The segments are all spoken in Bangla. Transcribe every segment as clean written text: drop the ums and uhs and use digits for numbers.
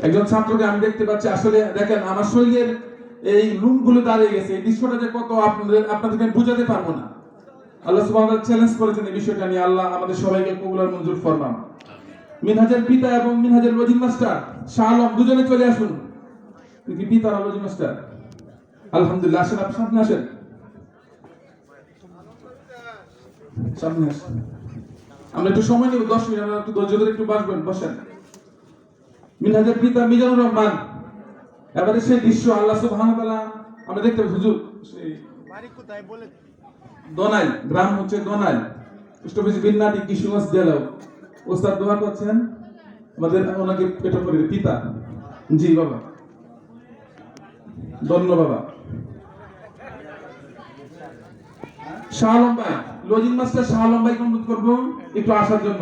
একজন ছাত্রকে আমি দেখতে পাচ্ছি, আসলে দেখেন আমার শরীরের এই লুমগুলো দাঁড়িয়ে গেছে। এই দৃশ্যটা যে কত আপনাদেরকে আমি বুঝাতে পারবো না। আল্লাহ সুবহানাহু ওয়া তাআলা চ্যালেঞ্জ করেছেন এই বিষয়টা নিয়ে। আল্লাহ আমাদের সবাইকে কবুল আর মঞ্জুর ফরমান। মিনহাজের পিতা এবং মিনহাজের লজিক মাস্টার শাহ আলম দুজনে চলে আসুন। কি পিতা আর লজিক মাস্টার? আলহামদুলিল্লাহ, আসেন, আপনি সামনে আসেন, সামনে আসেন। আমরা একটু সময় নেব, 10 মিনিট, আমরা একটু ধৈর্য ধরে একটু বসেন। মিনহাজের পিতা মিজানুর রহমান। এবারে সেই দৃশ্য আল্লাহ সুবহানাহু ওয়া তাআলা আমরা দেখতে পাই। হুজুর সেই বাড়ি কোথায় বলে? দোনাইল, গ্রাম হচ্ছে দোনাইল, পোস্টঅফিস বিন্নাটি, কিশোরগঞ্জ জেলা। ওস্তাদ দোয়া করছেন আমাদের, ওনাকে পেটা করে পিতা। জি বাবা, ধন্যবাদ বাবা। শাহ আলম ভাই, লজিক মাস্টার শাহ আলম ভাইকে অনুরোধ করবো একটু আসার জন্য।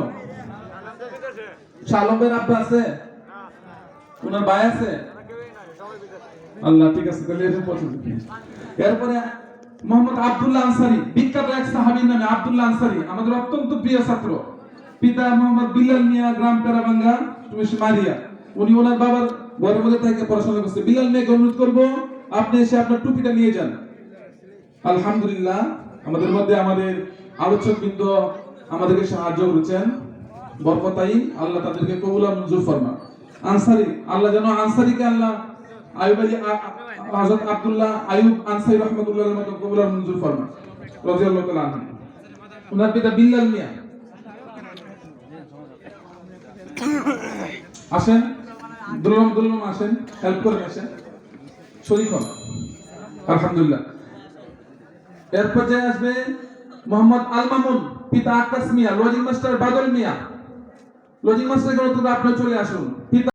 শাহ আলম ভাইয়ের আব্বা আছে? ওনার ভাই আছে? আল্লাহ, ঠিক আছে, তাহলে এটা পছন্দ। এরপরে মোহাম্মদ আব্দুল্লাহ আনসারী, বিখ্যাত এক সাহাবীর নামে আব্দুল্লাহ আনসারী, আমাদের অত্যন্ত প্রিয় ছাত্র। পিতা মোহাম্মদ বিলাল মিয়া, গ্রাম পেরাবাঙ্গা, মারিয়া। উনি ওনার বাবার ঘরের মধ্যে থেকে পড়াশোনা করছে। বিলাল মিয়াকে অনুরোধ করবো আপনি এসে আপনার টুপিটা নিয়ে যান। আলহামদুলিল্লাহ, আমাদের মধ্যে আমাদের আলোচকবৃন্দ আমাদেরকে সাহায্য করেছেন, বরকতাই, আল্লাহ তাদেরকে কবুল আর মঞ্জুর ফরমান। আনসারী, আল্লাহ যেন আনসারীকে আল্লাহ আইয়ুব আলী হযরত আব্দুল্লাহ আইয়ুব আনসারী রাহমাতুল্লাহর মতো কবুল আর মঞ্জুর ফরমান রাদিয়াল্লাহু তাআলা আনহু। ওনার পিতা বিল্লাল মিয়া। আসেন, দুলম আসেন, হেল্প করে আসেন, শরীক হন। আলহামদুলিল্লাহ। এরপর যে আসবে মোহাম্মদ আল মামুন, পিতা আক্কাস মিয়া, লজিক মাস্টার বাদল মিয়া। লজিক মাস্টার গুলো তো আপনি চলে আসুন। পিতা